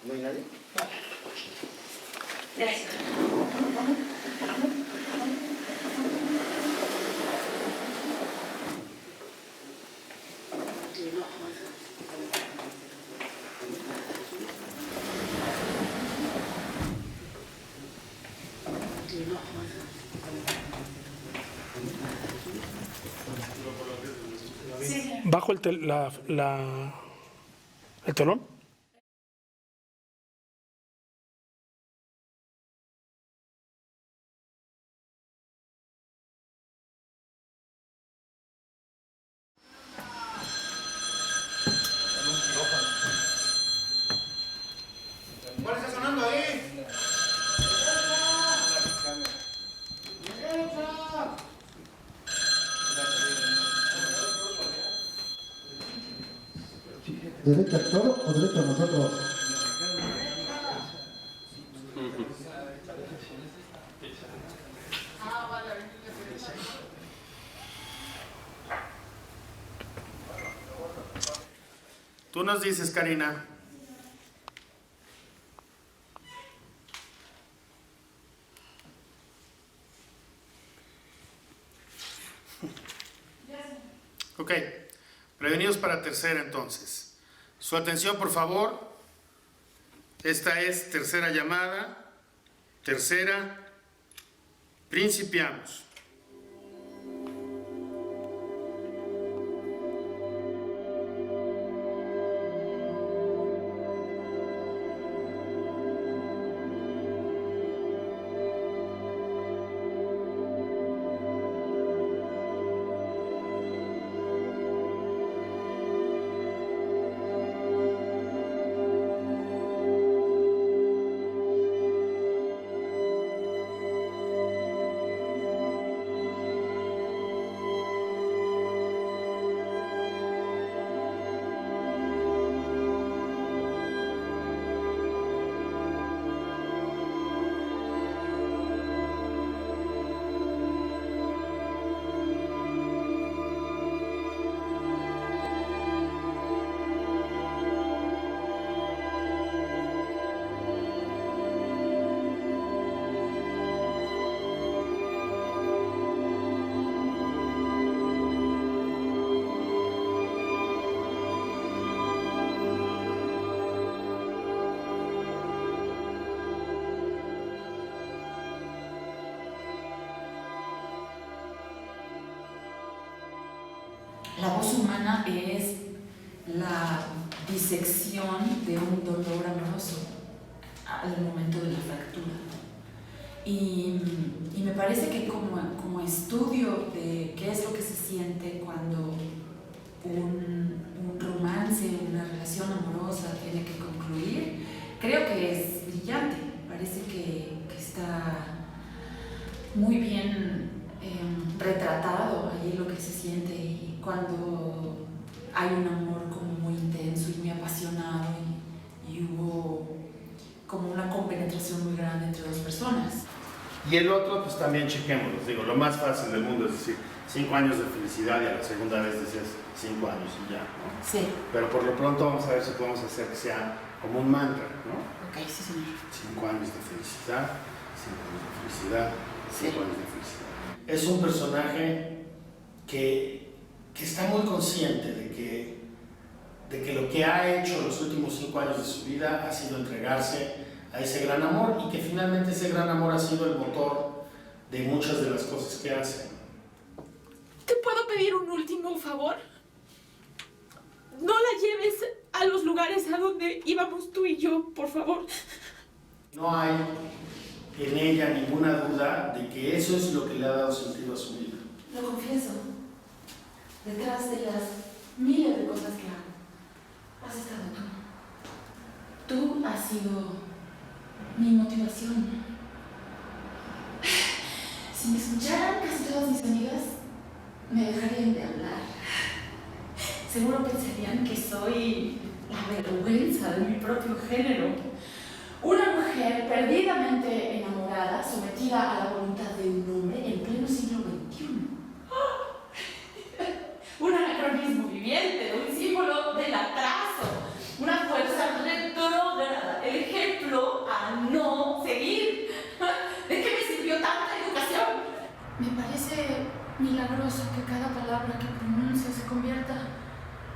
¿No hay nadie? Gracias. ¿Bajo el telón? ¿Cuál está sonando ahí? ¿Derecho al toro o derecho a nosotros? Tú nos dices, Karina. Ok, prevenidos para tercera entonces. Su atención, por favor. Esta es tercera llamada. Tercera. Principiamos. La voz humana es la disección de un dolor amoroso al momento de la fractura. Y me parece que como estudio de qué es lo que se siente cuando un romance, una relación amorosa tiene que concluir, creo que es brillante. Parece que está muy bien retratado allí lo que se siente y cuando hay un amor como muy intenso y muy apasionado y hubo como una compenetración muy grande entre dos personas. Y el otro, pues también chequémoslo. Digo, lo más fácil del mundo es decir 5 años de felicidad y a la segunda vez dices 5 años y ya, ¿no? Sí. Pero por lo pronto vamos a ver si podemos hacer que sea como un mantra, ¿no? Ok, sí, señor. 5 años de felicidad, 5 años de felicidad, 5 Sí. años de felicidad. Es un personaje que está muy consciente de que lo que ha hecho los últimos 5 años de su vida ha sido entregarse a ese gran amor y que finalmente ese gran amor ha sido el motor de muchas de las cosas que hace. ¿Te puedo pedir un último favor? No la lleves a los lugares a donde íbamos tú y yo, por favor. No hay en ella ninguna duda de que eso es lo que le ha dado sentido a su vida. Lo confieso, detrás de las miles de cosas que hago, has estado tú. Tú has sido mi motivación. Si me escucharan casi todas mis amigas, me dejarían de hablar. Seguro pensarían que soy la vergüenza de mi propio género. Una mujer perdidamente enamorada, sometida a la voluntad de un hombre en pleno siglo XXI. Un anacronismo viviente, un símbolo del atraso, una fuerza retrógrada, el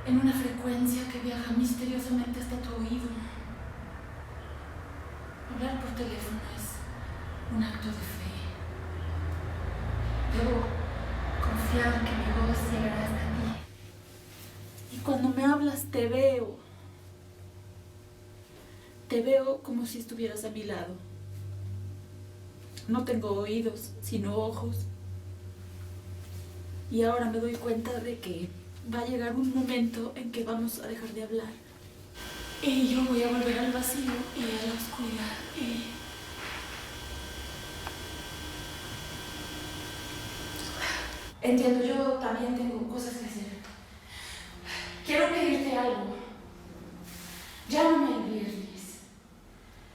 en una frecuencia que viaja misteriosamente hasta tu oído. Hablar por teléfono es un acto de fe. Debo confiar que mi voz llegará hasta ti. Y cuando me hablas te veo. Te veo como si estuvieras a mi lado. No tengo oídos, sino ojos. Y ahora me doy cuenta de que va a llegar un momento en que vamos a dejar de hablar. Y yo voy a volver al vacío y a la oscuridad. Entiendo, yo también tengo cosas que hacer. Quiero pedirte algo. Llámame el viernes.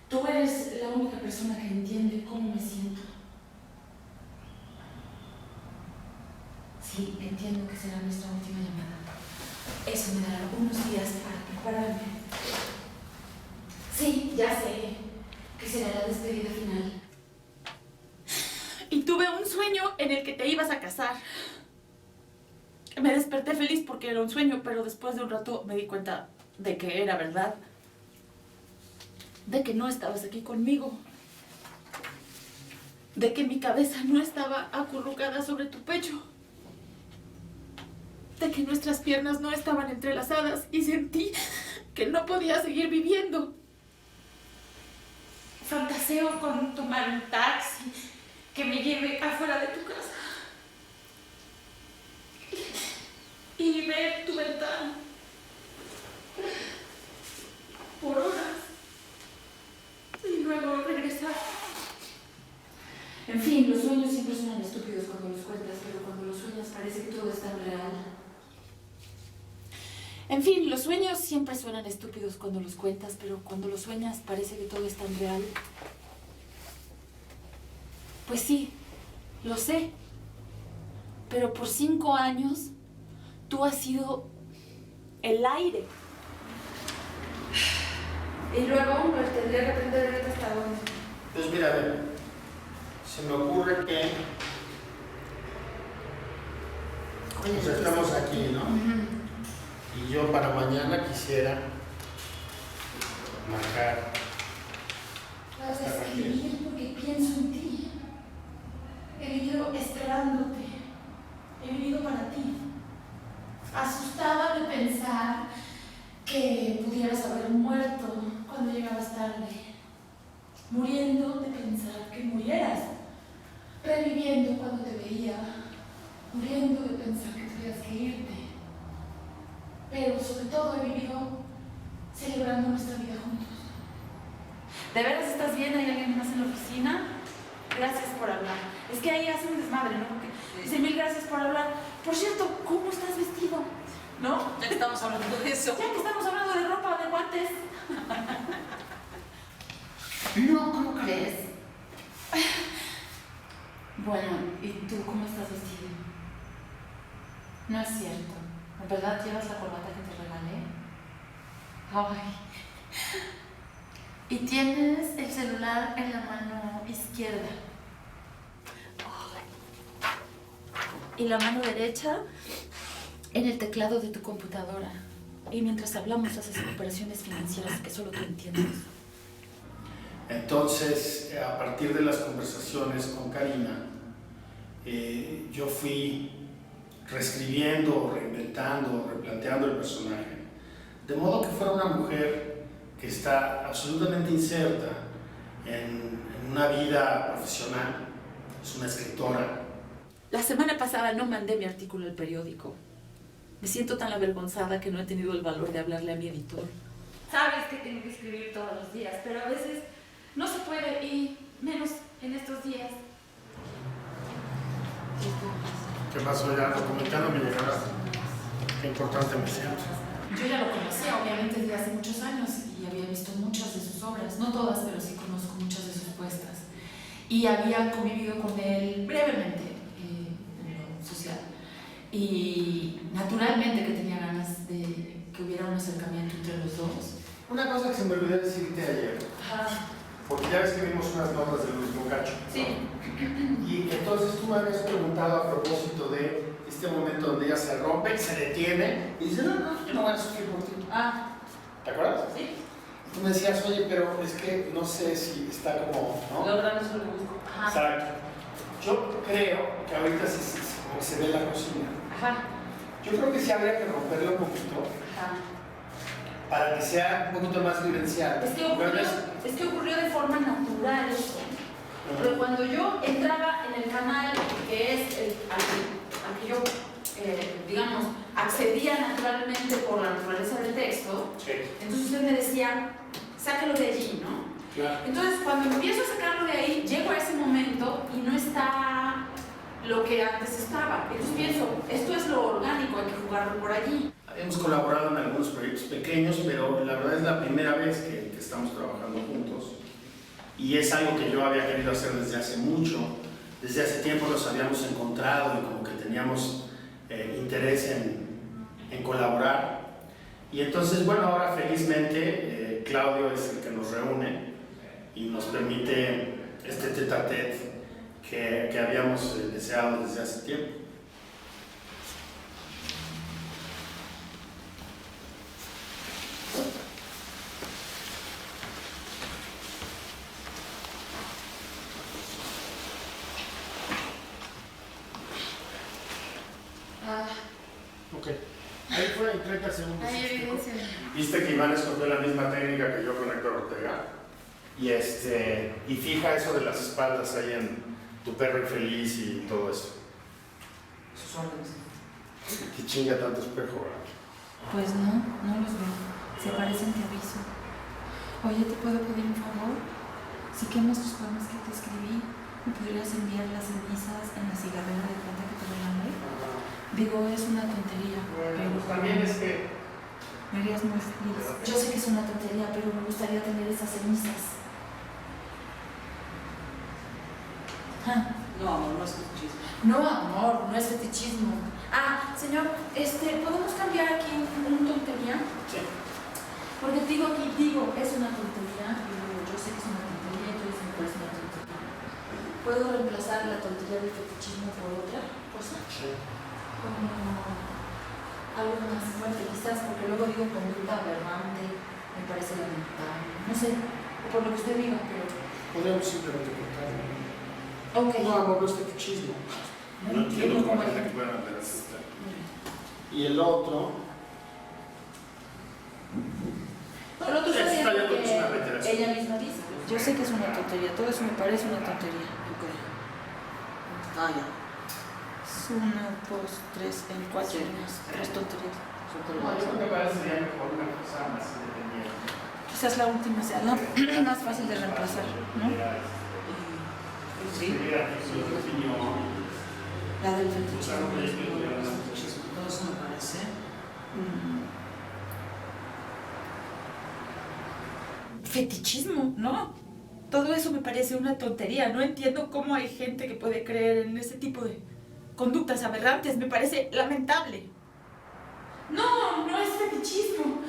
Tú eres la única persona que entiende cómo me siento. Sí, entiendo que será nuestra última llamada. Eso me dará unos días para prepararme. Sí, ya sé que será la despedida final. Y tuve un sueño en el que te ibas a casar. Me desperté feliz porque era un sueño, pero después de un rato me di cuenta de que era verdad. De que no estabas aquí conmigo. De que mi cabeza no estaba acurrucada sobre tu pecho. De que nuestras piernas no estaban entrelazadas y sentí que no podía seguir viviendo. Fantaseo con tomar un taxi que me lleve afuera de tu casa y ver tu ventana por horas y luego regresar. En fin, los sueños siempre suenan estúpidos cuando los cuentas, pero cuando los sueñas parece que todo es tan real. En fin, los sueños siempre suenan estúpidos cuando los cuentas, pero cuando los sueñas parece que todo es tan real. Pues sí, lo sé. Pero por 5 años, tú has sido el aire. Y luego pues, tendría que aprender a ver hasta dónde. Pues mira, a ver, se me ocurre que pues estamos aquí, ¿no? Y yo para mañana quisiera marcar. Vas a escribir porque pienso en ti. He vivido esperándote. He vivido para ti. Asustada de pensar que pudieras haber muerto cuando llegabas tarde. Muriendo de pensar que murieras. Reviviendo cuando te veía. Muriendo de pensar que tuvieras que irte. Pero sobre todo he vivido celebrando nuestra vida juntos. ¿De veras estás bien? ¿Hay alguien más en la oficina? Gracias por hablar. Es que ahí hace un desmadre, ¿no? Porque dice 1000 gracias por hablar. Por cierto, ¿cómo estás vestido? ¿No? Ya que estamos hablando de eso. Ya que estamos hablando de ropa, de guantes. No, ¿cómo crees? Bueno, ¿y tú cómo estás vestido? No es cierto. ¿En verdad llevas la corbata que te regalé? Ay. Y tienes el celular en la mano izquierda. Y la mano derecha en el teclado de tu computadora. Y mientras hablamos haces operaciones financieras que solo tú entiendes. Entonces, a partir de las conversaciones con Karina, yo fui reescribiendo, reinventando, replanteando el personaje, de modo que fuera una mujer que está absolutamente inserta en una vida profesional, es una escritora. La semana pasada no mandé mi artículo al periódico. Me siento tan avergonzada que no he tenido el valor de hablarle a mi editor. Sabes que tengo que escribir todos los días, pero a veces no se puede y menos en estos días. ¿Qué pasó ya? Documentando mi llegada. Qué importante me siento. Yo ya lo conocía, obviamente, desde hace muchos años y había visto muchas de sus obras. No todas, pero sí conozco muchas de sus puestas. Y había convivido con él brevemente en lo social. Y naturalmente que tenía ganas de que hubiera un acercamiento entre los dos. Una cosa que se me olvidó decirte ayer. Ajá. porque ya ves que vimos unas notas de Luis Bocacho. Sí. Y entonces tú me habías preguntado a propósito de este momento donde ella se rompe y se detiene y dice, no, yo no voy a sufrir por ti. Ah, ¿Te acuerdas? sí. Y tú me decías, oye, pero es que no sé si está como, ¿no? Logrando su busco. Ajá. Exacto. Yo creo que ahorita como que se ve la cocina. Ajá. Yo creo que sí habría que romperlo un poquito Ajá. para que sea un poquito más vivencial. Es que ocurrió de forma natural eso. Pero cuando yo entraba en el canal, que es al que yo, digamos, accedía naturalmente por la naturaleza del texto, Sí. entonces usted me decía, sácalo de allí, ¿no? Claro. Entonces, cuando empiezo a sacarlo de ahí, llego a ese momento y no está lo que antes estaba. Entonces pienso, esto es lo orgánico, hay que jugarlo por allí. Hemos colaborado en algunos proyectos pequeños, pero la verdad es la primera vez que estamos trabajando juntos. Y es algo que yo había querido hacer desde hace mucho. Desde hace tiempo nos habíamos encontrado y como que teníamos interés en colaborar. Y entonces, bueno, ahora felizmente Claudio es el que nos reúne y nos permite este tete-a-tete que habíamos deseado desde hace tiempo. Ok. Ahí fue en 30 segundos. Hay evidencia. Viste que Iván escogió la misma técnica que yo con Héctor Ortega. Y fija eso de las espaldas ahí en tu perro infeliz y todo eso. Sus órdenes. Que chinga tanto espejo, ¿verdad? Pues no los veo. Se parecen, te aviso. Oye, ¿te puedo pedir un favor? Si quemas tus poemas que te escribí, ¿me podrías enviar las cenizas en la cigarrera de plata que te regalé? Digo, es una tontería, pero también es que... me harías muy feliz. Yo sé que es una tontería, pero me gustaría tener esas cenizas. No, amor, no es fetichismo. No, amor, no es fetichismo. Ah, señor, ¿podemos cambiar aquí una tontería? Sí. Porque digo aquí, es una tontería, y luego yo sé que es una tontería, entonces me parece una tontería. ¿Puedo reemplazar la tontería del fetichismo por otra cosa? Sí. Como algo más fuerte, quizás, porque luego digo conducta aberrante, me parece lamentable. No sé, por lo que usted diga, pero... Podríamos simplemente cortarlo. Ok. No, amor, no es fetichismo. No entiendo cómo hay gente que pueda hacer así. Y el otro... El otro Está sería bien, lo porque es una que reiteración. ella misma dice. Yo sé que es una tontería, todo eso me parece una tontería. Ok. Ah, ya. Es 1, 2, 3, en 4 Sí. líneas, 3 tonterías. No, yo creo que parecería mejor una cosa más independiente. Quizás la última sea la más fácil de reemplazar, ¿no? Sí. La del fetichismo. Todo eso me parece. Fetichismo, ¿no? Todo eso me parece una tontería. No entiendo cómo hay gente que puede creer en ese tipo de conductas aberrantes. Me parece lamentable. No es fetichismo.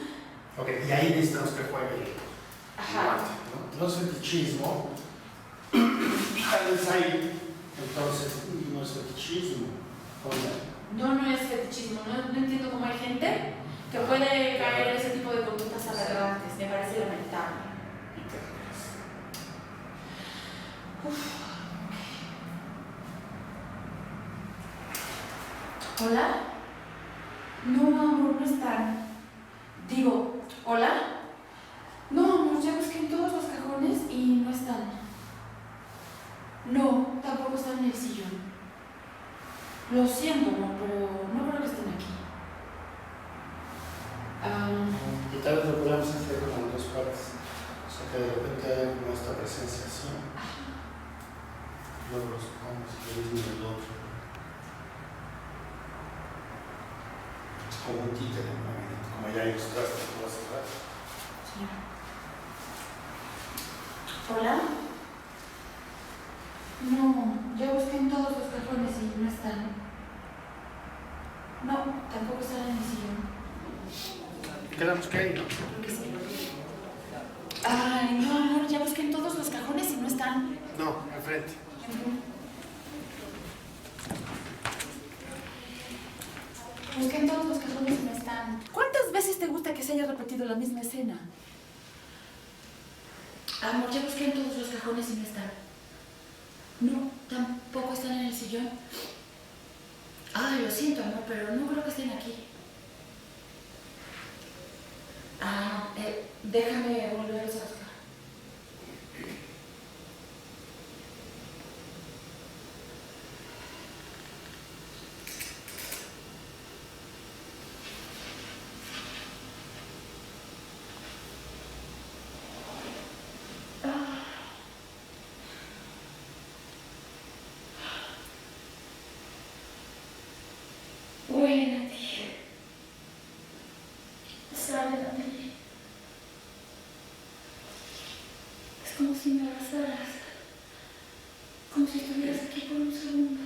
Ok, y ahí necesitamos que juegue Ajá. guante, ¿no? No es fetichismo. Tal vez ahí, entonces, no es fetichismo. No es fetichismo. No entiendo cómo hay gente que puede caer en ese tipo de conductas aberrantes. Me parece lamentable. ¿Hola? No, amor, no están. Digo, ¿hola? No, amor, ya busqué en todos los cajones y no están. No, tampoco están en el sillón. Lo siento, amor, pero no creo que estén aquí. Y tal vez lo podamos hacer como en dos partes. O sea, que de repente haya como esta presencia así. Luego los ponemos y el mismo del otro. Es como un títere, ¿no? Como ya ilustraste tú vas atrás. Sí. ¿Hola? No, ya busqué en todos los cajones y no están. No, tampoco están en el sillón. Quedamos que ahí, ¿no? Creo que sí. Ay, no, amor, ya busqué en en todos los cajones y no están. No, al frente. Busqué en todos los cajones y no están. ¿Cuántas veces te gusta que se haya repetido la misma escena? Amor, ya busqué en todos los cajones y no están. No, tampoco están en el sillón. Ay, lo siento, amor, pero no creo que estén aquí. Déjame volverlos a buscar. Buena, tía. Sabe, Natalie. Es como si me abrazaras. Como si estuvieras aquí por un segundo.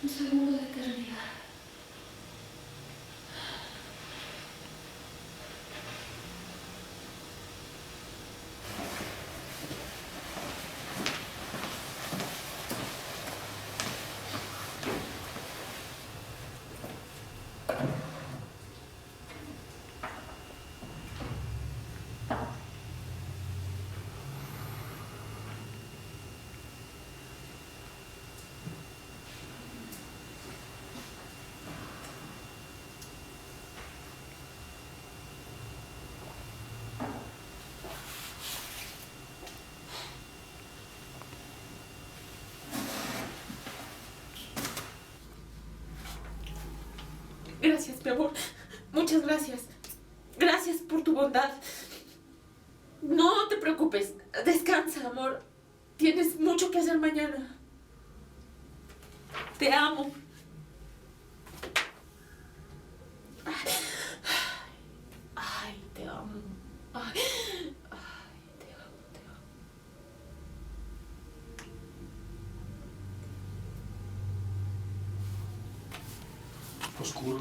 Un segundo de eternidad. Gracias, mi amor. Muchas gracias. Gracias por tu bondad. No te preocupes. Descansa, amor. Tienes mucho que hacer mañana. Te amo. Ay, te amo. Ay, te amo, te amo. Oscuro.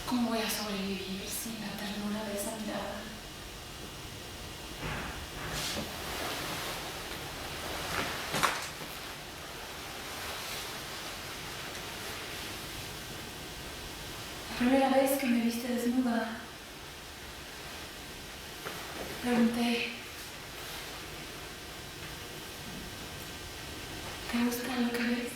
¿Cómo voy a sobrevivir sin la ternura de esa mirada? La primera vez que me viste desnuda, pregunté, ¿te gusta lo que ves?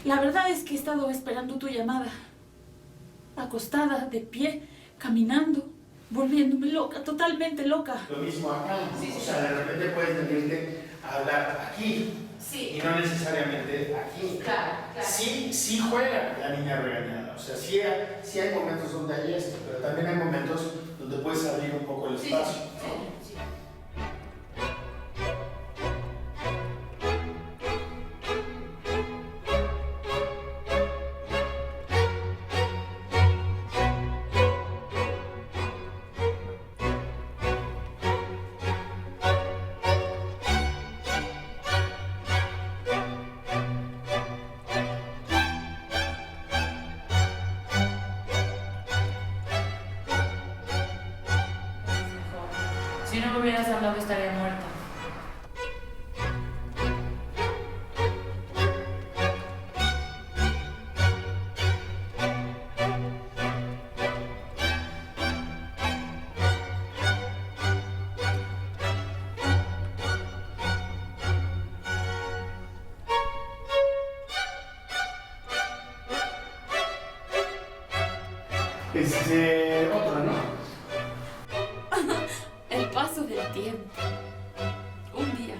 La verdad es que he estado esperando tu llamada. Acostada, de pie, caminando, volviéndome loca, totalmente loca. Lo mismo acá. Sí, O sí. sea, de repente puedes venirte a hablar aquí Sí, y no necesariamente aquí. claro, claro. Sí juega la niña regañada. O sea, sí hay momentos donde hay esto, pero también hay momentos donde puedes abrir un poco el Sí, espacio. sí, sí. Si no me hubieras hablado estaría muerta. Otra, ¿no? El paso del tiempo. Un día,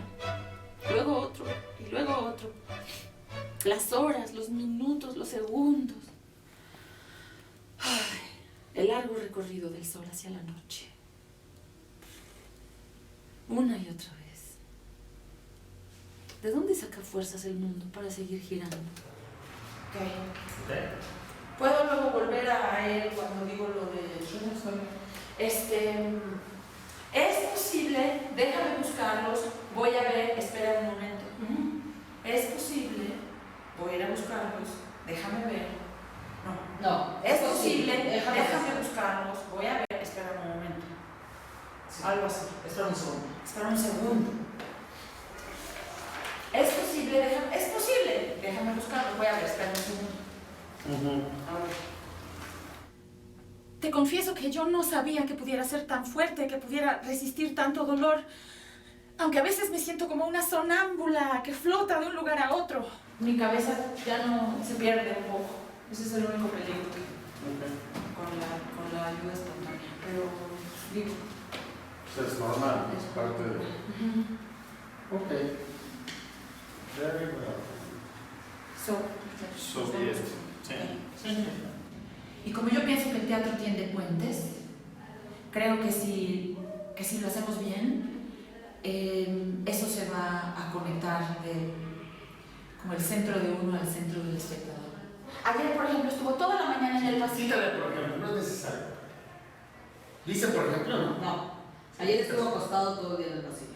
luego otro y luego otro. Las horas, los minutos, los segundos. Ay, el largo recorrido del sol hacia la noche. Una y otra vez. ¿De dónde saca fuerzas el mundo para seguir girando? Ok. ¿Puedo luego volver a él cuando digo lo de Schumann? Es posible, déjame buscarlos, voy a ver, espera un momento. Es posible, voy a ir a buscarlos, déjame ver. No, es posible, déjame buscarlos, voy a ver, espera un momento. Sí. Algo así. Espera un segundo. Espera un segundo. Es posible, déjame buscarlos, voy a ver, espera un segundo. A ver. Te confieso que yo no sabía que pudiera ser tan fuerte, que pudiera resistir tanto dolor. Aunque a veces me siento como una sonámbula que flota de un lugar a otro. Mi cabeza ya no se pierde un poco. Ese es el único peligro que con la ayuda espontánea. Pero digo, Pues es normal, es parte de... Ok. Very well. So be it. Sí. Y como yo pienso que el teatro tiende puentes, creo que si lo hacemos bien, eso se va a conectar como el centro de uno al centro del espectador. Ayer, por ejemplo, estuvo toda la mañana en el pasillo. Quítale, por ejemplo, no es necesario. Dice, por ejemplo, ¿no? No. Ayer estuvo acostado todo el día en el pasillo.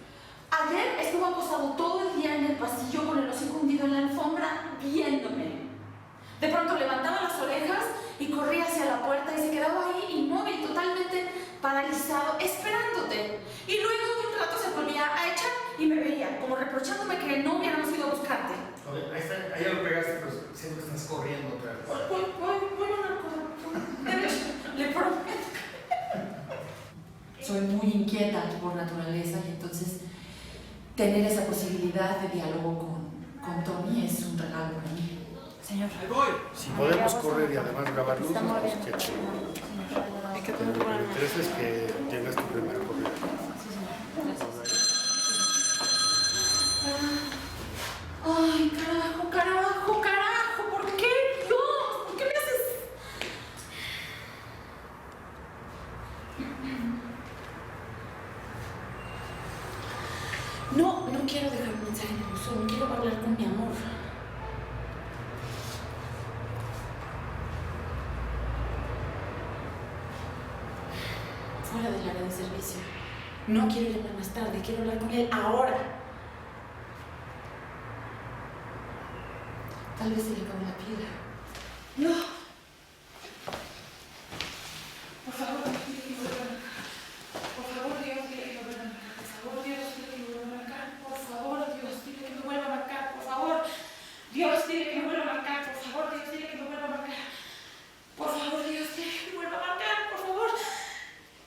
Ayer estuvo acostado todo el día en el pasillo con el hocico hundido en la alfombra viéndome. De pronto levantaba las orejas y corría hacia la puerta y se quedaba ahí inmóvil, totalmente paralizado, esperándote. Y luego de un rato se volvía a echar y me veía, como reprochándome que no hubiéramos ido a buscarte. Ahí está, ahí ya lo pegaste, pero siempre estás corriendo otra vez. Voy a una cosa. Le prometo. Soy muy inquieta por naturaleza y entonces tener esa posibilidad de diálogo con Tony es un regalo para mí. Señor. Ahí voy. Si podemos correr y además grabar luces, pues qué chido. Es que Pero lo que me interesa es que tengas tu primera corrida. Ay, carajo, ¿por qué? Dios, ¿por qué me haces? No quiero dejar un mensaje en el buzón, quiero hablar con mi amor. Fuera del área de servicio. No quiero llamar más tarde, quiero hablar con él ahora. Tal vez se le acabó la pila. No. Por favor, dile que me vuelva a marcar. Por favor, Dios, dile que me vuelva a marcar. Por favor, Dios, dile que me vuelva a marcar. Por favor, Dios, dile que me vuelva a marcar. Por favor, Dios, dile que me vuelva a marcar. Por favor, Dios, dile que me vuelva a marcar. Por favor, Dios, dile que me vuelva a marcar. Por favor,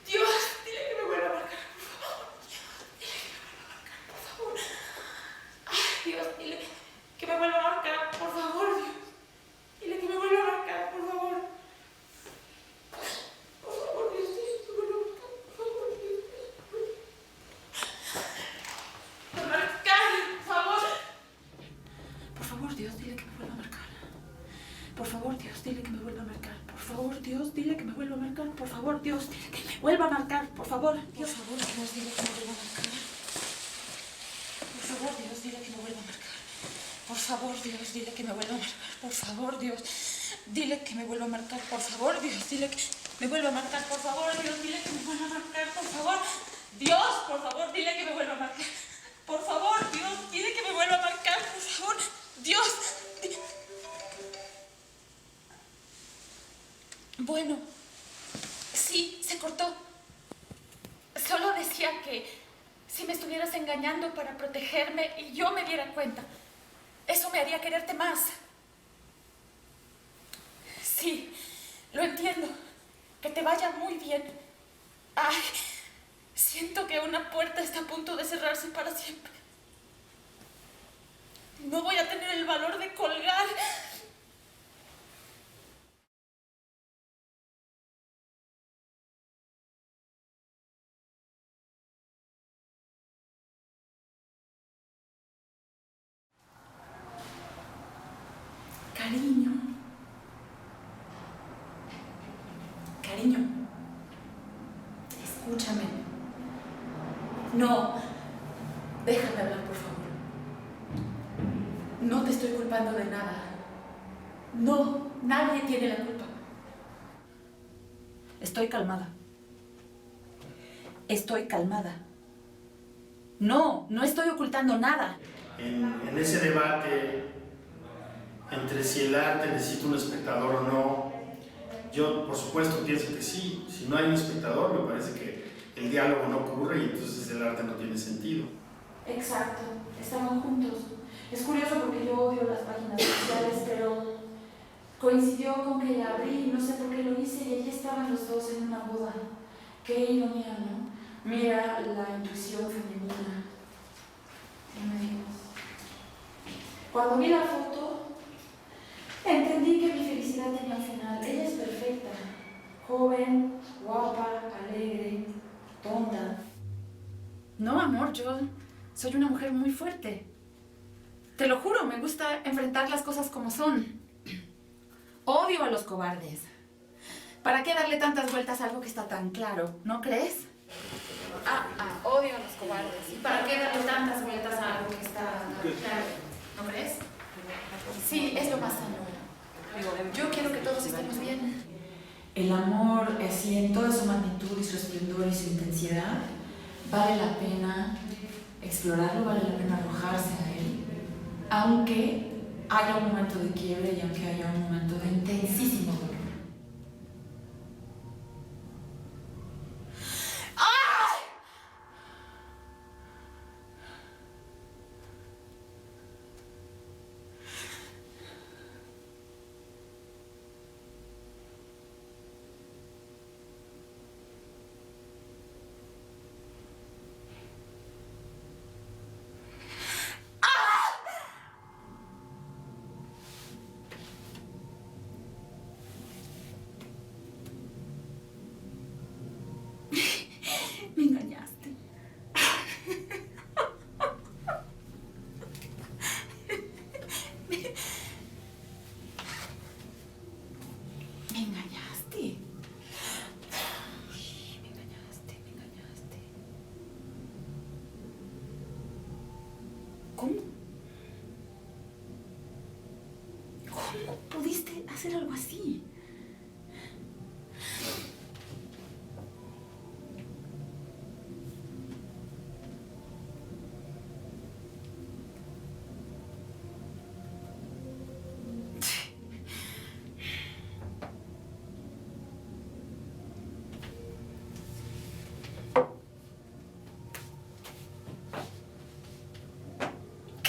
Dios, dile que me vuelva a marcar. Por favor, Dios, dile que me vuelva a marcar. Por favor. Ay, Dios, dile que me vuelva a marcar. Por favor, Dios. vuelva a marcar, por favor, Dios, dile que me vuelva a marcar, por favor. Dios, Por favor, Dios, dile que me vuelva a marcar. Por favor, Dios, dile que me vuelva a marcar. Por favor, Dios, dile que me vuelva a marcar. Por favor, Dios, dile que me vuelva a marcar. Por favor, Dios, dile que me vuelva a marcar. Por favor, Dios, dile que me vuelva a marcar. Por favor, Dios, por favor, dile que me vuelva a marcar. Por favor, Dios, dile que me vuelva a marcar. Por favor, Dios. Bueno, sí, se cortó. Solo decía que si me estuvieras engañando para protegerme y yo me diera cuenta, eso me haría quererte más. Sí, lo entiendo. Que te vaya muy bien. Ay, siento que una puerta está a punto de cerrarse para siempre. No voy a tener el valor de colgar. Cariño. Cariño. Escúchame. No. Déjame hablar, por favor. No te estoy culpando de nada. No, nadie tiene la culpa. Estoy calmada. Estoy calmada. No, no estoy ocultando nada. En ese debate entre si el arte necesita un espectador o no, yo por supuesto pienso que sí. Si no hay un espectador, me parece que el diálogo no ocurre y entonces el arte no tiene sentido. Exacto, estaban juntos. Es curioso porque yo odio las páginas sociales, pero coincidió con que la abrí y no sé por qué lo hice y allí estaban los dos en una boda. Qué ironía, ¿no? Mira la intuición femenina. No me digas. Cuando vi la foto, entendí que mi felicidad tenía un final. Ella es perfecta. Joven, guapa, alegre, tonta. No, amor, yo soy una mujer muy fuerte. Te lo juro, me gusta enfrentar las cosas como son. Odio a los cobardes. ¿Para qué darle tantas vueltas a algo que está tan claro? ¿No crees? Odio a los cobardes. ¿Y para qué darle tantas vueltas a algo que está tan claro? ¿No crees? Sí, es lo más sano. Yo quiero que todos estemos bien. El amor, así en toda su magnitud y su esplendor y su intensidad, vale la pena explorarlo, vale la pena arrojarse a él, aunque haya un momento de quiebre y aunque haya un momento de intensísimo dolor. Me engañaste. Me engañaste. Me engañaste. ¿Cómo? ¿Cómo pudiste hacer algo así?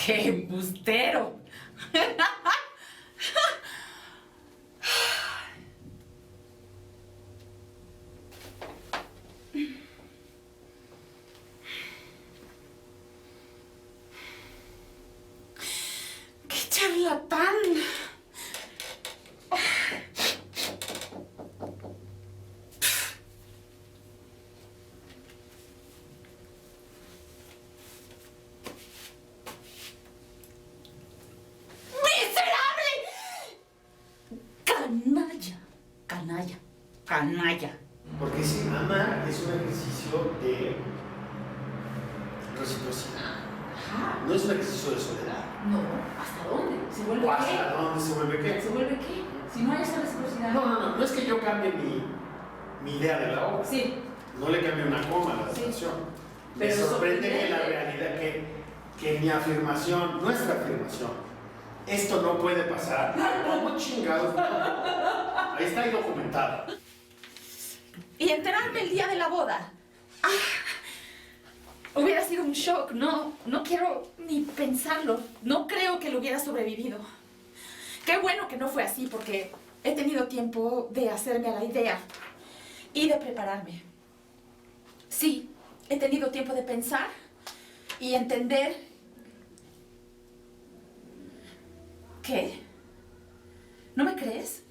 ¡Qué embustero! ¡Qué charlatán! canalla. Porque si amar es un ejercicio de reciprocidad. Ajá. No es un ejercicio de soledad. No, ¿hasta dónde? ¿Se vuelve ¿O qué? hasta dónde se vuelve qué? ¿Se vuelve qué? Si no hay esa reciprocidad. No es que yo cambie mi idea de la obra. Sí. No le cambie una coma a la Sí. situación. Me Pero sorprende que la sorprendente. realidad, que mi afirmación, nuestra afirmación, esto no puede pasar. ¿Cómo chingados? Ahí está ahí documentado. Y enterarme el día de la boda. ¡Ah! Hubiera sido un shock. No quiero ni pensarlo. No creo que lo hubiera sobrevivido. Qué bueno que no fue así porque he tenido tiempo de hacerme a la idea y de prepararme. Sí, he tenido tiempo de pensar y entender. ¿Qué? ¿No me crees?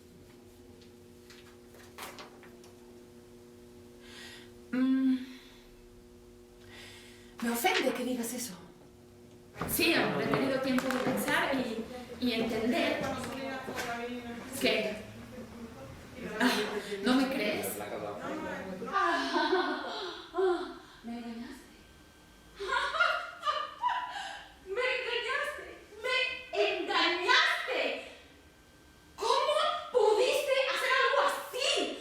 Me ofende que digas eso. Sí, amor, he tenido tiempo de pensar y entender. ¿Qué? ¿No me crees? ¿Me engañaste? ¡Me engañaste! ¡Me engañaste! ¿Cómo pudiste hacer algo así?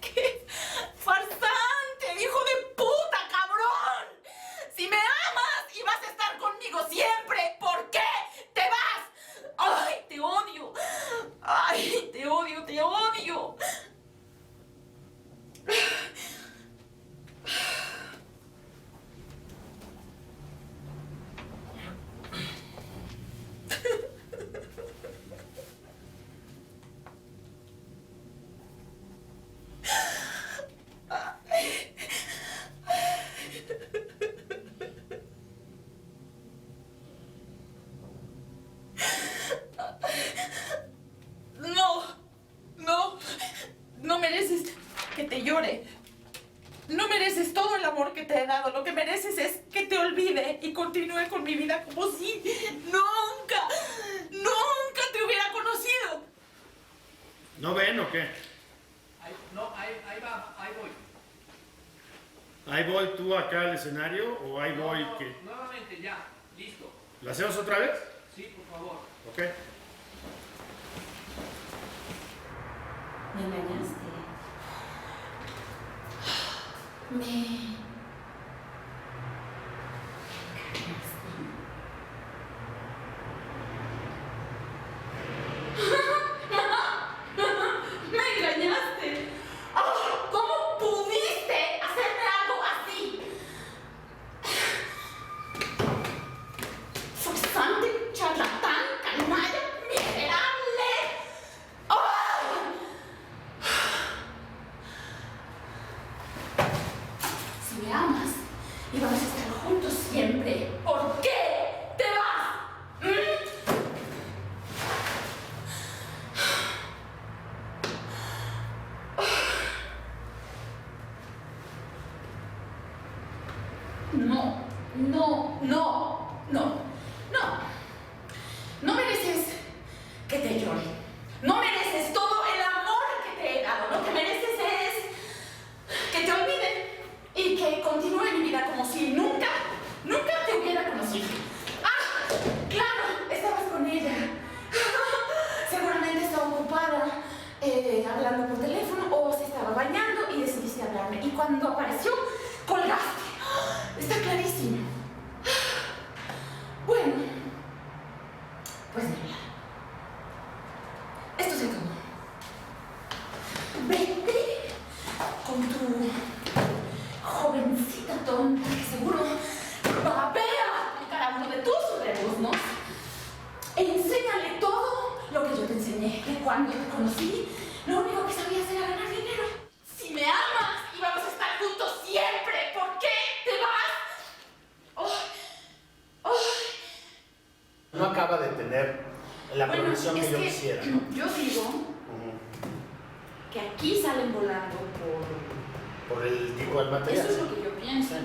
¡Qué farsante! ¡Hijo de puta, cabrón! Si me amas y vas a estar conmigo siempre, ¿por qué te vas? ¡Ay, te odio! ¡Ay, te odio, te odio! No mereces que te llore. No mereces todo el amor que te he dado. Lo que mereces es que te olvide y continúe con mi vida como si nunca te hubiera conocido. ¿No ven o qué? Ahí voy. ¿Ahí voy tú acá al escenario o ahí voy No, que...? nuevamente, ya, listo. ¿La hacemos otra vez? Sí, por favor. Ok. Me engañaste. ¡Me engañaste! ¡Ah! ¿Cómo pudiste hacerme algo así? Farsante, charlatán, canalla, miserable. ¡Ay! Si me amas y vamos a estar juntos siempre, ¿por qué te vas? No mereces que te llore. No mereces todo el amor que te he dado. Lo que mereces es que te olviden y que continúe mi vida como si nunca te hubiera conocido. ¡Ah! Claro, estabas con ella. Seguramente estaba ocupada hablando por teléfono o se estaba bañando y decidiste hablarme. Y cuando apareció, colgaste. Está clarísimo. Bueno, pues nada. Esto se acabó. Vete con tu jovencita tonta que seguro babea en cada uno de tus rebuznos e enséñale todo lo que yo te enseñé. Que cuando te conocí, lo único que sabías era ganar dinero. Si me amas y vamos a estar juntos siempre, ¿por qué te vas? No acaba de tener la Bueno, progresión que es yo que quisiera, ¿no? yo digo que aquí salen volando Por el tipo de material. Eso es lo que yo pienso.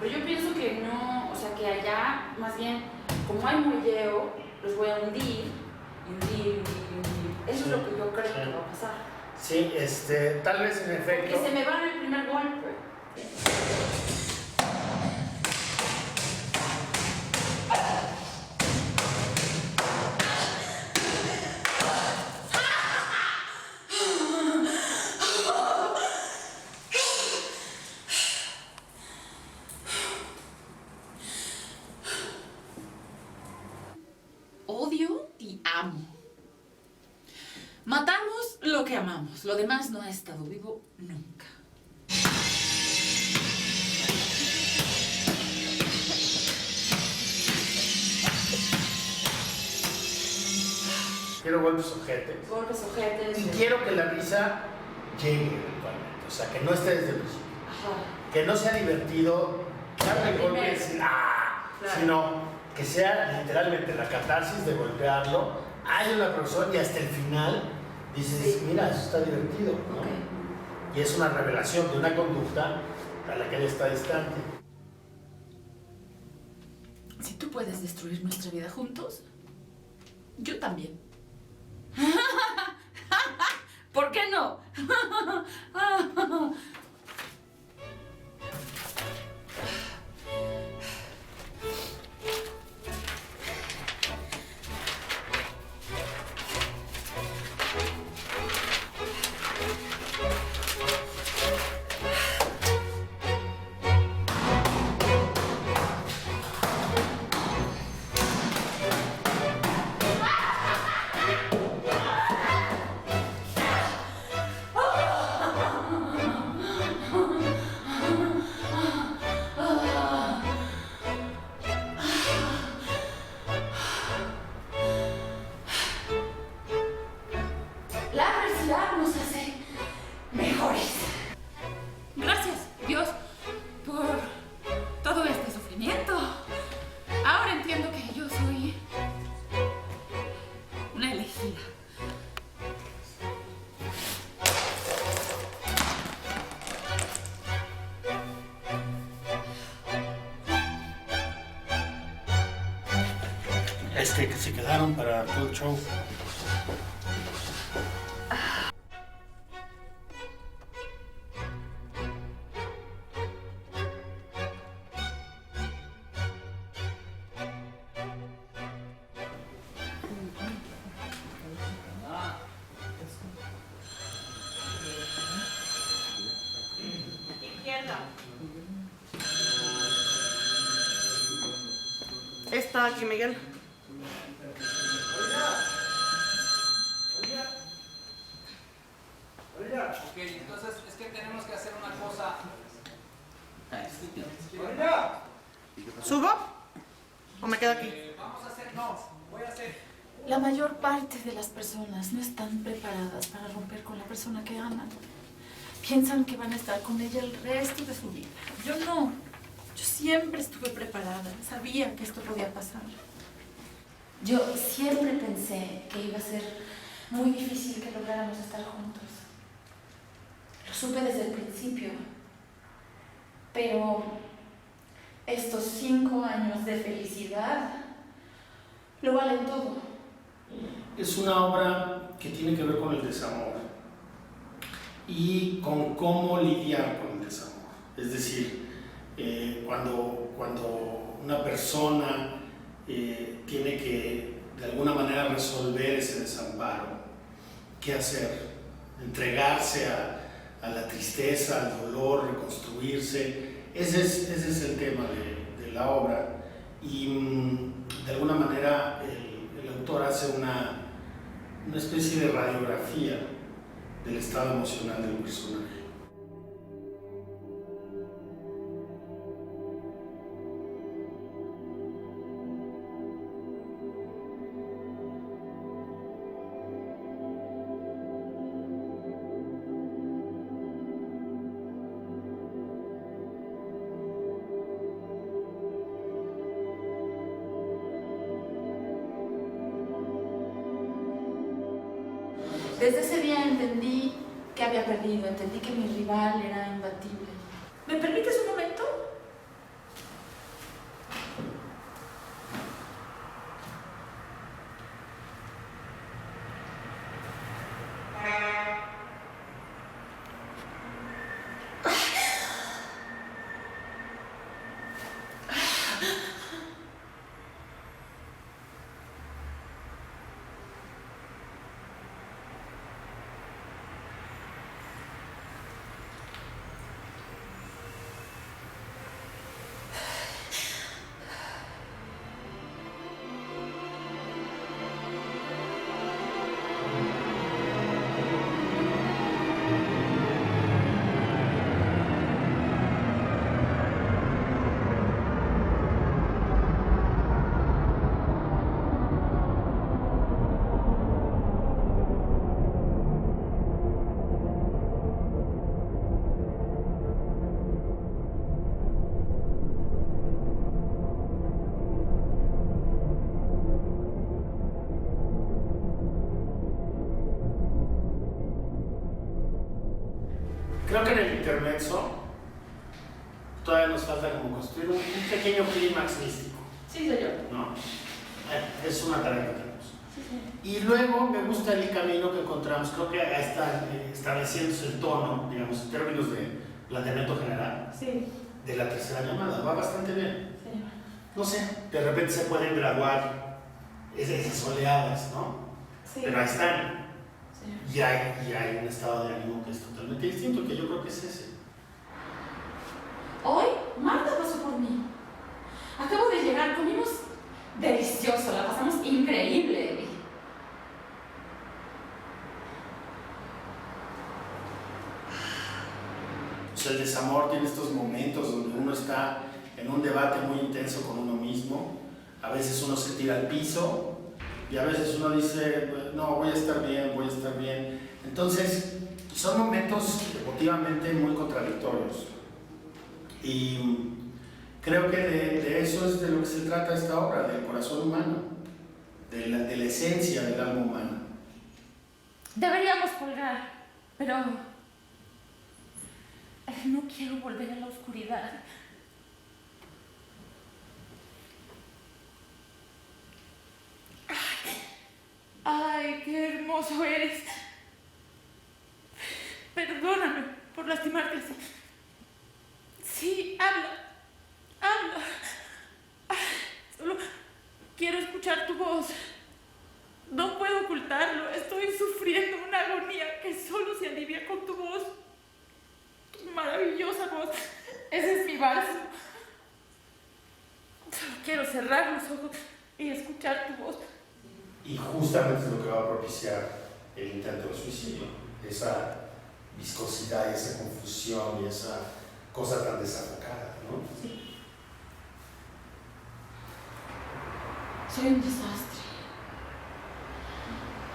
Pero yo pienso que no, o sea, que allá más bien como hay muelleo, los voy a hundir, hundir. Eso es lo que yo creo que va a pasar. Sí, tal vez en efecto. Que se me va en el primer golpe. Odio y amo. Matamos lo que amamos. Lo demás no ha estado vivo nunca. Quiero golpes ojetes. Golpes, ojetes. Y quiero que la risa llegue eventualmente. O sea, que no esté desde el principio. Ajá. Que no sea divertido darle el golpe y decir ¡ah! Claro. Sino que sea literalmente la catarsis de golpearlo. Hay una persona y hasta el final dices, Sí. mira, eso está divertido, ¿no? Ok. Y es una revelación de una conducta a la que él está distante. Si tú puedes destruir nuestra vida juntos, yo también. ¿Por qué no? La adversidad nos hace mejores. Gracias, Dios, por todo este sufrimiento. Ahora entiendo que yo soy una elegida. Que se quedaron para todo el show. Izquierda. Está aquí, Miguel. Ok, entonces es que tenemos que hacer una cosa. ¿Subo? ¿O me quedo aquí? Vamos a hacer, no, voy a hacer. La mayor parte de las personas no están preparadas para romper con la persona que aman. Piensan que van a estar con ella el resto de su vida. Yo no. Yo siempre estuve preparada. Sabía que esto podía pasar. Yo siempre pensé que iba a ser muy difícil que lográramos estar juntos. Lo supe desde el principio. Pero estos 5 años de felicidad lo valen todo. Es una obra que tiene que ver con el desamor y con cómo lidiar con el desamor. Es decir, cuando una persona tiene que de alguna manera resolver ese desamparo, ¿qué hacer? Entregarse a la tristeza, al dolor, reconstruirse. Ese es el tema de la obra y de alguna manera el autor hace una especie de radiografía del estado emocional del personaje. Desde ese día entendí que había perdido, entendí que mi rival era imbatible. ¿Me permites un momento? Creo que en el intermezzo todavía nos falta como construir un pequeño clímax místico, Sí, soy yo. ¿no? Es una tarea que tenemos. Sí, sí. Y luego me gusta el camino que encontramos, creo que está estableciéndose el tono, digamos, en términos de planteamiento general, Sí, de la tercera llamada, va bastante bien. sí. No sé, de repente se pueden graduar esas oleadas, ¿no? Sí. Pero ahí están. Sí. Y hay un estado de ánimo que es totalmente distinto, que yo creo que es ese. Hoy Marta pasó por mí. Acabo de llegar, comimos delicioso, la pasamos increíble. O sea, el desamor tiene estos momentos donde uno está en un debate muy intenso con uno mismo. A veces uno se tira al piso y a veces uno dice, no, voy a estar bien, voy a estar bien. Entonces, son momentos emotivamente muy contradictorios. Y creo que de eso es de lo que se trata esta obra, del corazón humano, de la esencia del alma humana. Deberíamos colgar, pero no quiero volver a la oscuridad. Ay, qué hermoso eres. Perdóname por lastimarte así. Sí, habla. Solo quiero escuchar tu voz. No puedo ocultarlo. Estoy sufriendo una agonía que solo se alivia con tu voz. Tu maravillosa voz. Ese es mi bálsamo. Solo quiero cerrar los ojos y escuchar tu voz. Y justamente es lo que va a propiciar el intento de suicidio, esa viscosidad y esa confusión y esa cosa tan desenfocada, ¿no? Sí. Soy un desastre.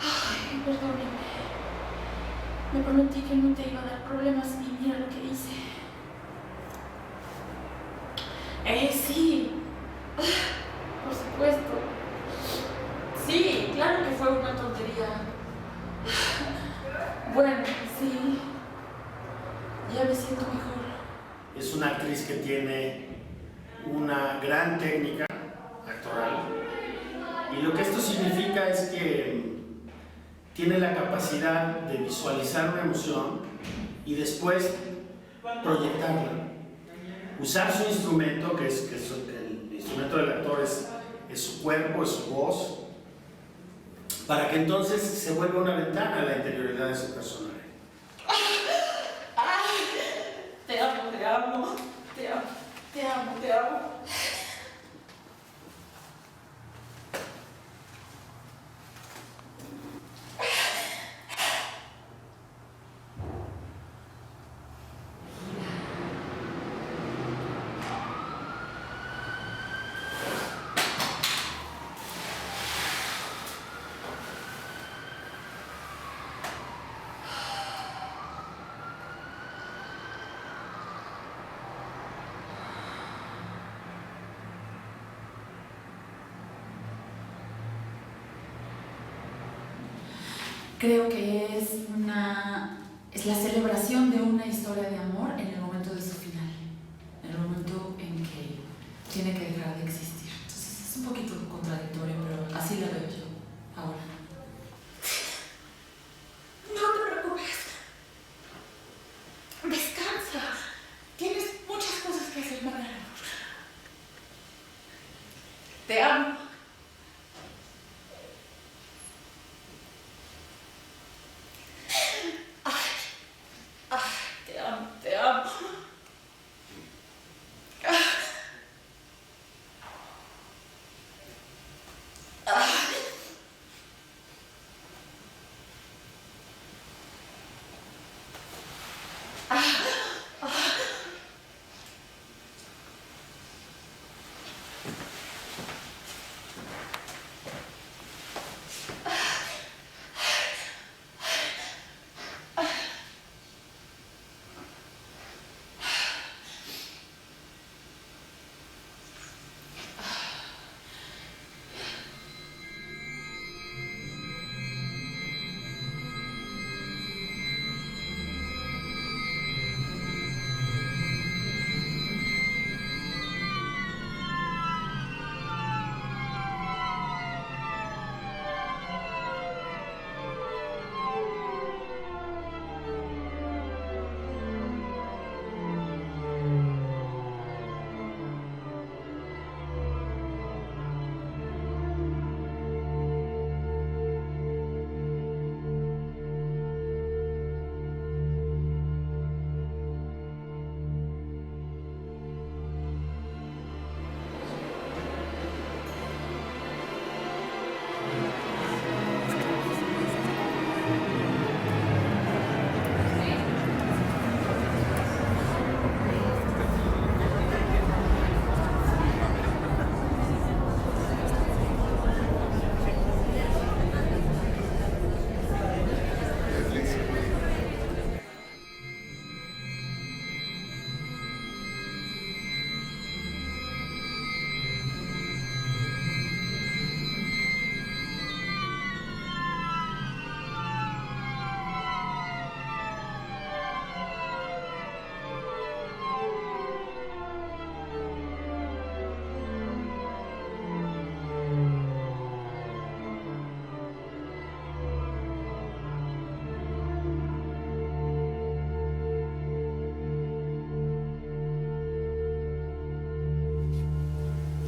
Ay, perdóname. Me prometí que no te iba a dar problemas y mira lo que hice. Sí. Por supuesto. Sí, claro que fue una tontería. Bueno, sí. Ya me siento mejor. Es una actriz que tiene una gran técnica actoral y lo que esto significa es que tiene la capacidad de visualizar una emoción y después proyectarla. Usar su instrumento, que el instrumento del actor es su cuerpo, es su voz, para que entonces se vuelva una ventana a la interioridad de su personaje. Te amo, te amo, te amo, te amo, te amo. Creo que es la celebración de una historia de amor en el momento de su final, en el momento en que tiene que dejar de existir. Entonces es un poquito contradictorio, pero así la veo yo ahora. No te preocupes. Descansa. Tienes muchas cosas que hacer, Mariano. Te amo. Te amo.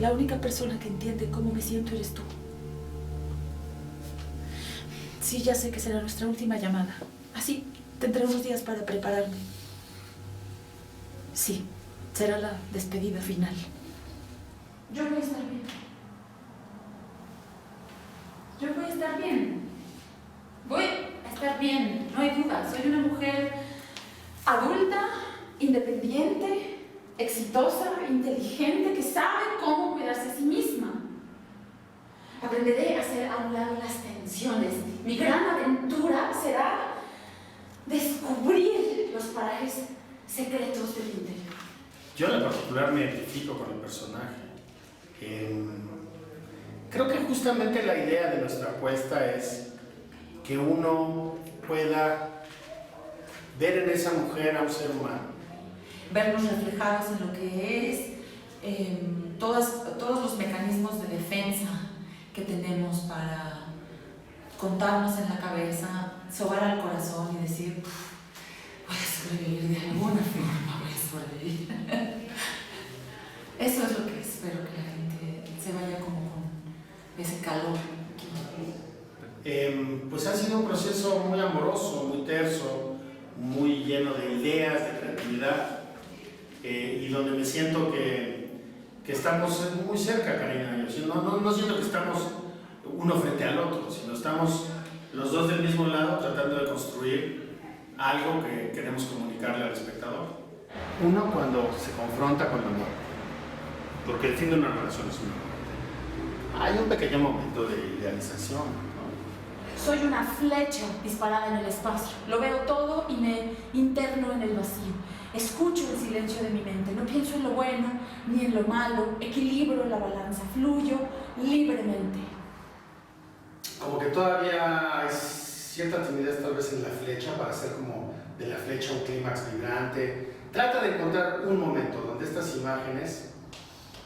La única persona que entiende cómo me siento eres tú. Sí, ya sé que será nuestra última llamada. Así tendré unos días para prepararme. Sí, será la despedida final. Yo voy a estar bien. Yo voy a estar bien. Voy a estar bien, no hay duda. Soy una mujer adulta, independiente, exitosa, inteligente, que sabe cómo cuidarse a sí misma. Aprenderé a hacer a un lado las tensiones. Mi gran aventura será descubrir los parajes secretos del interior. Yo en particular me identifico con el personaje. Creo que justamente la idea de nuestra apuesta es que uno pueda ver en esa mujer a un ser humano. Vernos reflejados en lo que es todos los mecanismos de defensa que tenemos para contarnos en la cabeza, sobar al corazón y decir, voy a sobrevivir de alguna forma, voy a sobrevivir. Eso es lo que espero que la gente se vaya como con ese calor. Pues ha sido un proceso muy amoroso, muy terso, muy lleno de ideas, de creatividad, y donde me siento que estamos muy cerca, Karina. No siento que estamos uno frente al otro, sino estamos los dos del mismo lado tratando de construir algo que queremos comunicarle al espectador. Uno cuando se confronta con la muerte, porque el fin de una relación es una muerte. Hay un pequeño momento de idealización, ¿no? Soy una flecha disparada en el espacio. Lo veo todo y me interno en el vacío. Escucho el silencio de mi mente. No pienso en lo bueno ni en lo malo. Equilibro la balanza. Fluyo libremente. Como que todavía hay cierta timidez tal vez en la flecha para hacer como de la flecha un clímax vibrante. Trata de encontrar un momento donde estas imágenes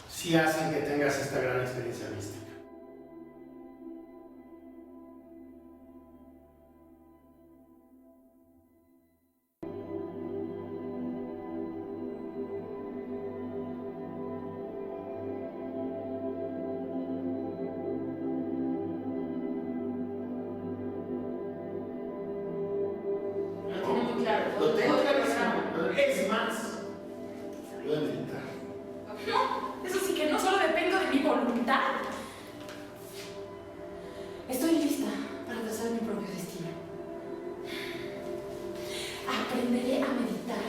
sí hacen que tengas esta gran experiencia mística. Lo tengo clarísimo. Es más, voy a meditar. No, eso sí que no solo dependo de mi voluntad. Estoy lista para trazar mi propio destino. Aprenderé a meditar.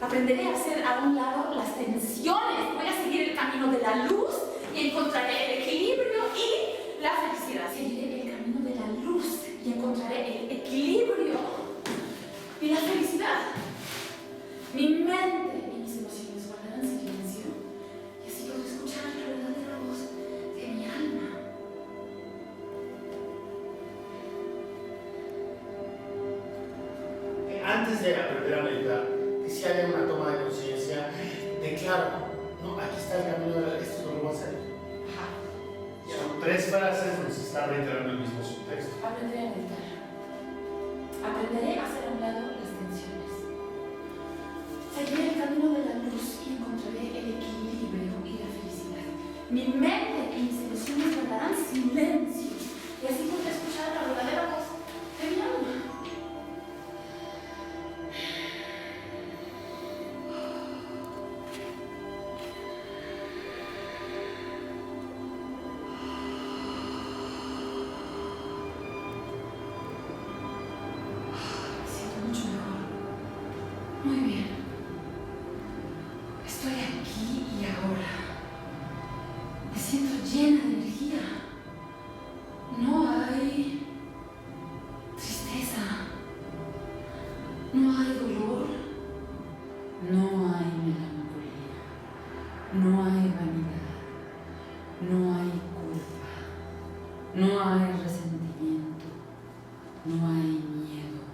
Aprenderé a hacer a un lado las tensiones. Voy a seguir el camino de la luz y encontraré el equilibrio y la felicidad. Seguiré el camino de la luz y encontraré el equilibrio y la felicidad. Mi mente y mis emociones guardarán silencio y así puedo escuchar la verdadera voz de mi alma. Antes de aprender a meditar, que si haya una toma de conciencia de claro, no, aquí está el camino de la esto es lo que voy a hacer. Son 3 frases donde se está reiterando el mismo subtexto. Aprenderé a meditar. Aprenderé a hacer a un lado las tensiones. Seguiré el camino de la luz y encontraré el equilibrio y la felicidad. Mi mente y mis emociones guardarán silencio y así podré escuchar la verdadera voz de mi alma. Muy bien. Estoy aquí y ahora. Me siento llena de energía. No hay tristeza. No hay dolor. No hay melancolía. No hay vanidad. No hay culpa. No hay resentimiento. No hay miedo.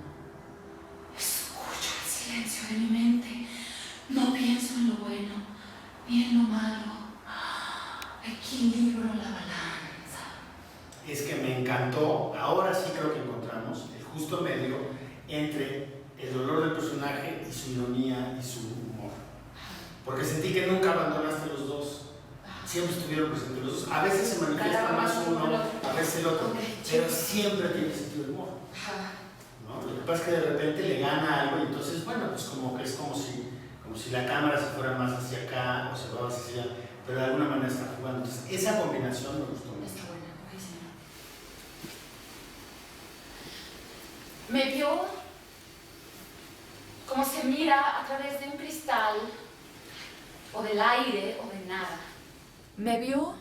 Escucho el silencio de mi mente. No pienso en lo bueno ni en lo malo. Equilibro la balanza. Es que me encantó, ahora sí creo que encontramos el justo medio entre el dolor del personaje y su ironía y su humor. Porque sentí que nunca abandonaste los dos. siempre estuvieron presentes los dos. A veces se manifiesta más uno, a veces el otro, pero siempre tiene sentido del humor. ¿No? Lo que pasa es que de repente le gana algo y entonces, bueno, pues como que es como si la cámara se fuera más hacia acá o se va hacia allá, pero de alguna manera está jugando. Entonces, esa combinación me gustó mucho. Está buena, buenísima. Me vio como se mira a través de un cristal, o del aire, o de nada. Me vio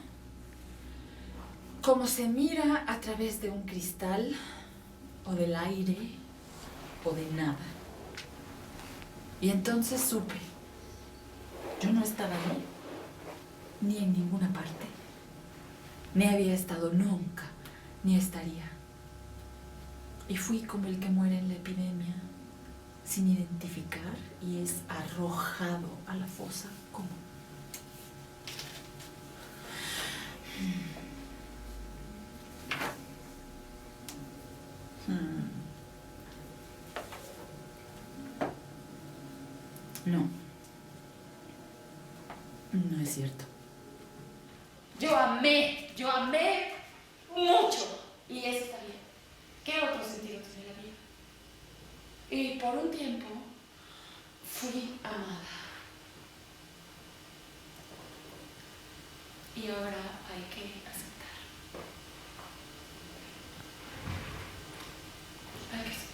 como se mira a través de un cristal, o del aire, o de nada. Y entonces supe, yo no estaba ahí, ni en ninguna parte, ni había estado nunca, ni estaría. Y fui como el que muere en la epidemia, sin identificar, y es arrojado a la fosa común. No. No es cierto. Yo amé mucho. Y eso está bien. ¿Qué otro sentido tiene la vida? Y por un tiempo fui amada. Y ahora hay que aceptar. Hay que aceptar.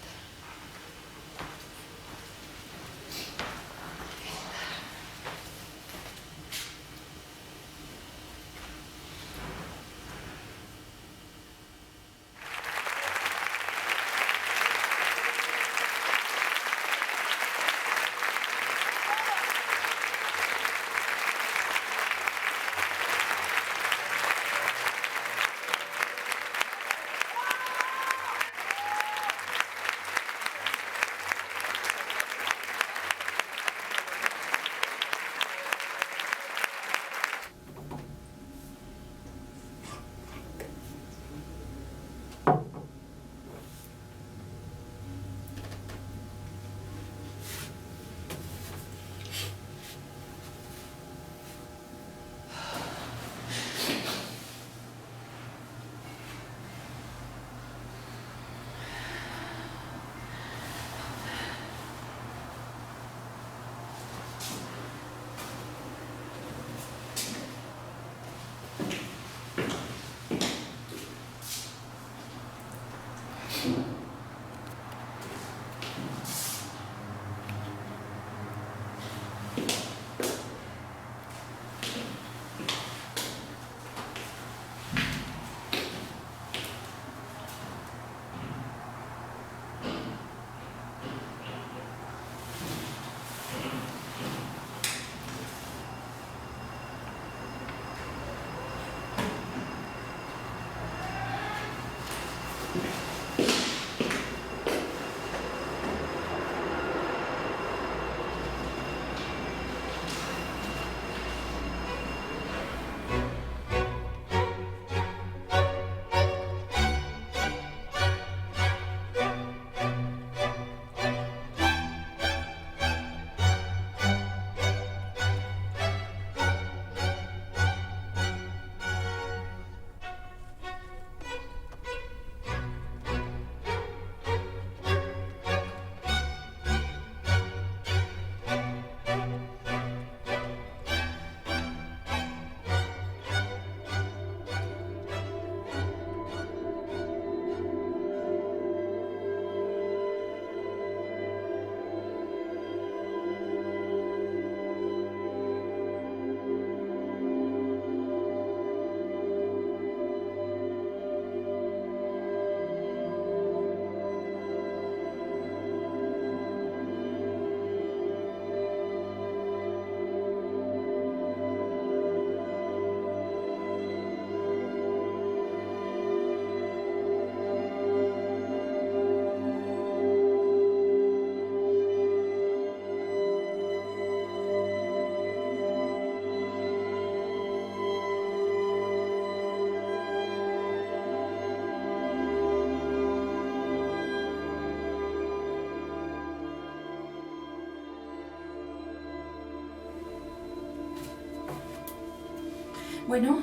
Bueno.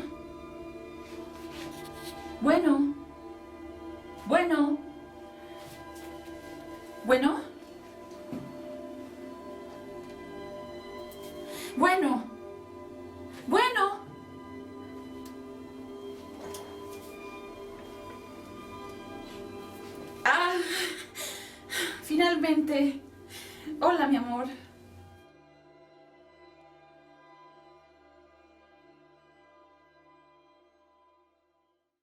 Bueno. Bueno. Bueno. Bueno. Bueno. Ah, finalmente. Hola, mi amor.